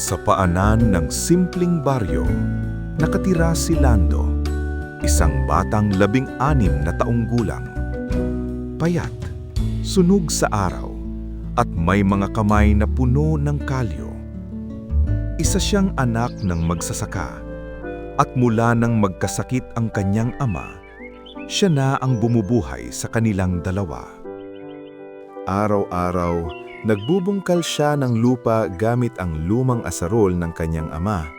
Sa paanan ng simpleng baryo, nakatira si Lando, isang batang 16 na taong gulang. Payat, sunog sa araw, at may mga kamay na puno ng kalyo. Isa siyang anak ng magsasaka, at mula nang magkasakit ang kanyang ama, siya na ang bumubuhay sa kanilang dalawa. Araw-araw, nagbubungkal siya ng lupa gamit ang lumang asarol ng kanyang ama.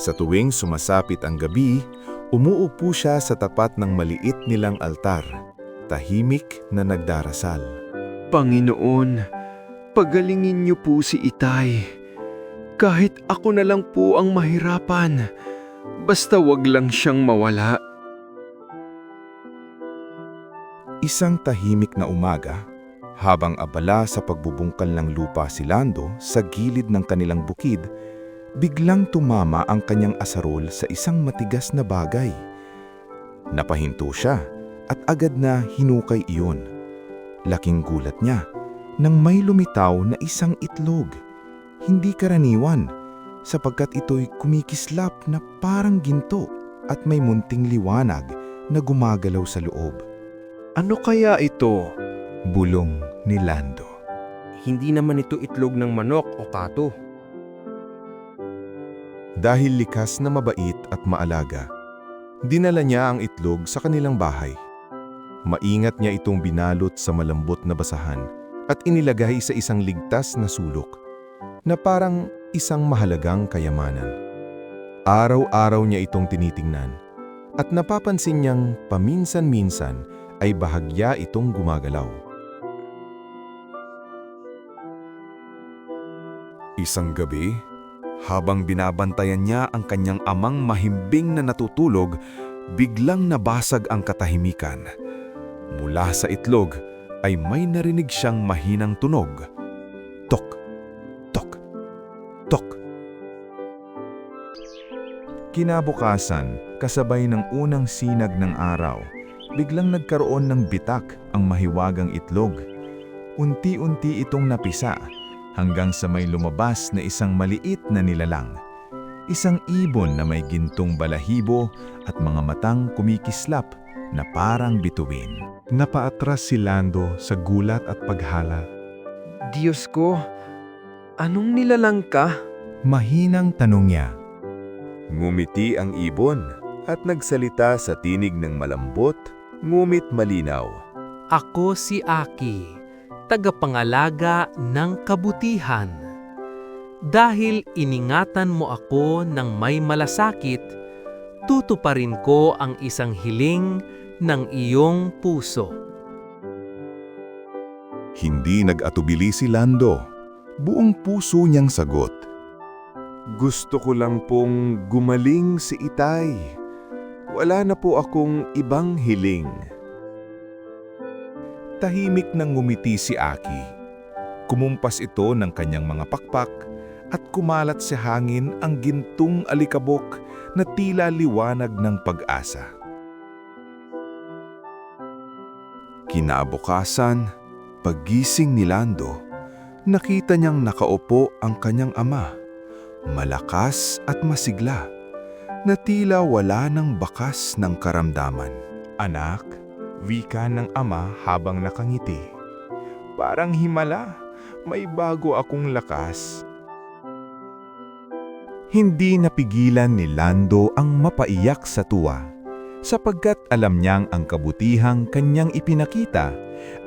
Sa tuwing sumasapit ang gabi, umuupo siya sa tapat ng maliit nilang altar, tahimik na nagdarasal. Panginoon, pagalingin niyo po si Itay. Kahit ako na lang po ang mahirapan, basta wag lang siyang mawala. Isang tahimik na umaga, habang abala sa pagbubungkal ng lupa si Lando sa gilid ng kanilang bukid, biglang tumama ang kanyang asarol sa isang matigas na bagay. Napahinto siya at agad na hinukay iyon. Laking gulat niya nang may lumitaw na isang itlog. Hindi karaniwan sapagkat ito'y kumikislap na parang ginto at may munting liwanag na gumagalaw sa loob. Ano kaya ito? Bulong ni Lando. Hindi naman ito itlog ng manok o pato. Dahil likas na mabait at maalaga, dinala niya ang itlog sa kanilang bahay. Maingat niya itong binalot sa malambot na basahan at inilagay sa isang ligtas na sulok na parang isang mahalagang kayamanan. Araw-araw niya itong tinitingnan at napapansin niyang paminsan-minsan ay bahagya itong gumagalaw. Isang gabi, habang binabantayan niya ang kanyang amang mahimbing na natutulog, biglang nabasag ang katahimikan. Mula sa itlog ay may narinig siyang mahinang tunog. Tok, tok, tok. Kinabukasan, kasabay ng unang sinag ng araw, biglang nagkaroon ng bitak ang mahiwagang itlog. Unti-unti itong napisa hanggang sa may lumabas na isang maliit na nilalang. Isang ibon na may gintong balahibo at mga matang kumikislap na parang bituin. Napaatras si Lando sa gulat at paghala. Diyos ko, anong nilalang ka? Mahinang tanong niya. Ngumiti ang ibon at nagsalita sa tinig ng malambot, ngumit malinaw. Ako si Aki, tagapangalaga ng kabutihan. Dahil iningatan mo ako ng may malasakit, tutuparin ko ang isang hiling ng iyong puso. Hindi nag-atubili si Lando. Buong puso niyang sagot. Gusto ko lang pong gumaling si Itay. Wala na po akong ibang hiling. Tahimik nang ngumiti si Aki. Kumumpas ito ng kanyang mga pakpak at kumalat sa hangin ang gintong alikabok na tila liwanag ng pag-asa. Kinabukasan, paggising ni Lando, nakita niyang nakaupo ang kanyang ama, malakas at masigla, na tila wala ng bakas ng karamdaman. Anak, wika ng ama habang nakangiti. Parang himala, may bago akong lakas. Hindi napigilan ni Lando ang mapaiyak sa tuwa, sapagkat alam niyang ang kabutihang kanyang ipinakita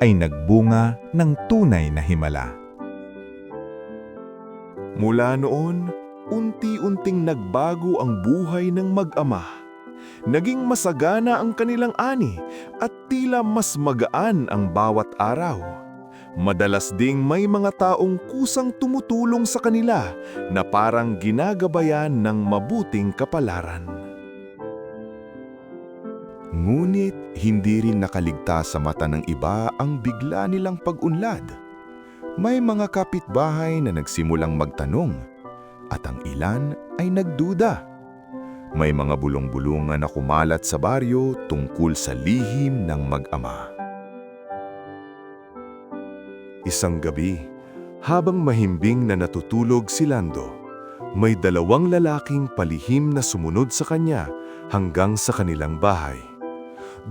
ay nagbunga ng tunay na himala. Mula noon, unti-unting nagbago ang buhay ng mag-ama. Naging masagana ang kanilang ani at tila mas magaan ang bawat araw. Madalas ding may mga taong kusang tumutulong sa kanila na parang ginagabayan ng mabuting kapalaran. Ngunit hindi rin nakaligtas sa mata ng iba ang bigla nilang pag-unlad. May mga kapitbahay na nagsimulang magtanong at ang ilan ay nagduda. May mga bulong-bulungan na kumalat sa baryo tungkol sa lihim ng mag-ama. Isang gabi, habang mahimbing na natutulog si Lando, may 2 lalaking palihim na sumunod sa kanya hanggang sa kanilang bahay.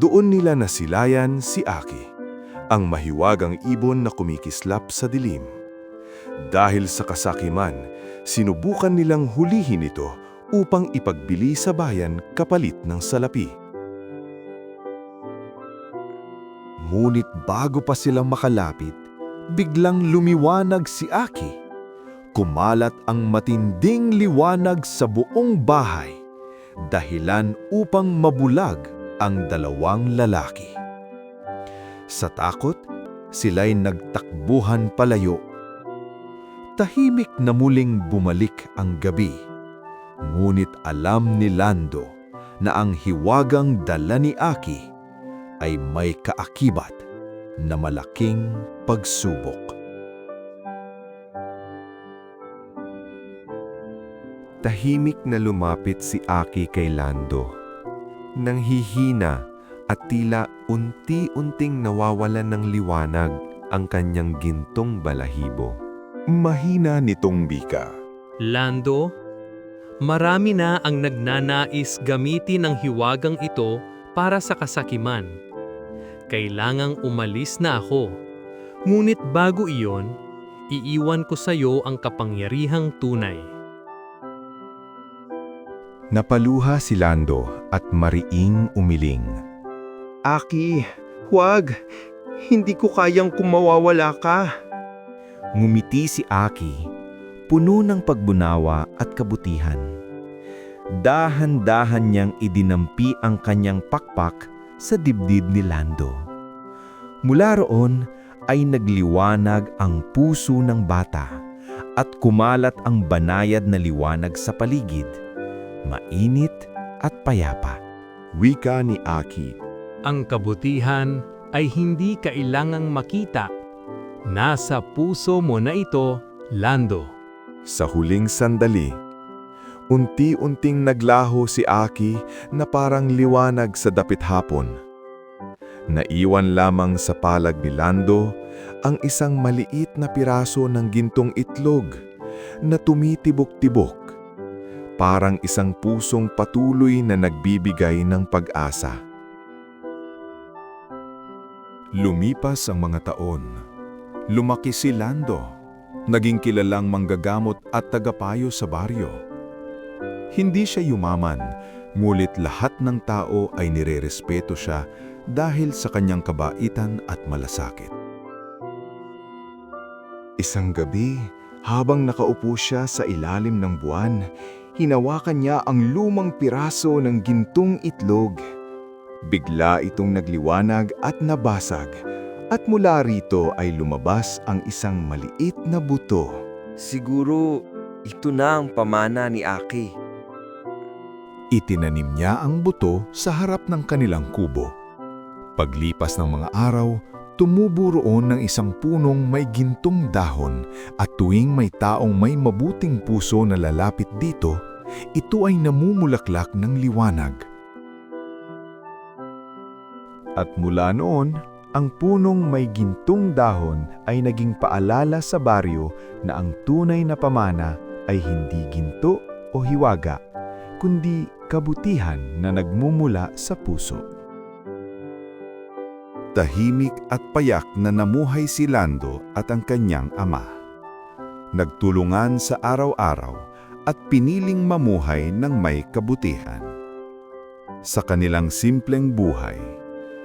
Doon nila nasilayan si Aki, ang mahiwagang ibon na kumikislap sa dilim. Dahil sa kasakiman, sinubukan nilang hulihin ito upang ipagbili sa bayan kapalit ng salapi. Ngunit bago pa silang makalapit, biglang lumiwanag si Aki. Kumalat ang matinding liwanag sa buong bahay, dahilan upang mabulag ang 2 lalaki. Sa takot, sila'y nagtakbuhan palayo. Tahimik na muling bumalik ang gabi, ngunit alam ni Lando na ang hiwagang dala ni Aki ay may kaakibat na malaking pagsubok. Tahimik na lumapit si Aki kay Lando. Nanghihina at tila unti-unting nawawalan ng liwanag ang kanyang gintong balahibo. Mahina nitong bika. Lando, marami na ang nagnanais gamitin ang hiwagang ito para sa kasakiman. Kailangang umalis na ako. Ngunit bago iyon, iiwan ko sa iyo ang kapangyarihang tunay. Napaluha si Lando at mariing umiling. Aki, huwag! Hindi ko kayang kumawawala ka. Ngumiti si Aki, puno ng pagbunawa at kabutihan. Dahan-dahan niyang idinampi ang kanyang pakpak sa dibdib ni Lando. Mula roon ay nagliwanag ang puso ng bata at kumalat ang banayad na liwanag sa paligid, mainit at payapa. Wika ni Aki. Ang kabutihan ay hindi kailangang makita. Nasa puso mo na ito, Lando. Sa huling sandali, unti-unting naglaho si Aki na parang liwanag sa dapit hapon. Naiwan lamang sa palag ni Lando ang isang maliit na piraso ng gintong itlog na tumitibok-tibok, parang isang pusong patuloy na nagbibigay ng pag-asa. Lumipas ang mga taon. Lumaki si Lando, naging kilalang manggagamot at tagapayo sa baryo. Hindi siya yumaman, ngulit lahat ng tao ay nirerespeto siya dahil sa kanyang kabaitan at malasakit. Isang gabi, habang nakaupo siya sa ilalim ng buwan, hinawakan niya ang lumang piraso ng gintong itlog. Bigla itong nagliwanag at nabasag. At mula rito ay lumabas ang isang maliit na buto. Siguro ito na ang pamana ni Aki. Itinanim niya ang buto sa harap ng kanilang kubo. Paglipas ng mga araw, tumubo roon ng isang punong may gintong dahon at tuwing may taong may mabuting puso na lalapit dito, ito ay namumulaklak ng liwanag. At mula noon, ang punong may gintong dahon ay naging paalala sa baryo na ang tunay na pamana ay hindi ginto o hiwaga, kundi kabutihan na nagmumula sa puso. Tahimik at payak na namuhay si Lando at ang kanyang ama. Nagtulungan sa araw-araw at piniling mamuhay ng may kabutihan. Sa kanilang simpleng buhay,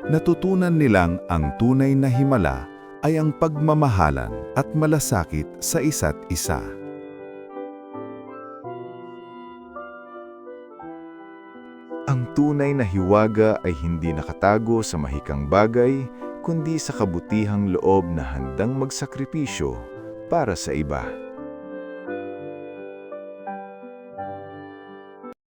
natutunan nilang ang tunay na himala ay ang pagmamahalan at malasakit sa isa't isa. Ang tunay na hiwaga ay hindi nakatago sa mahikang bagay, kundi sa kabutihang loob na handang magsakripisyo para sa iba.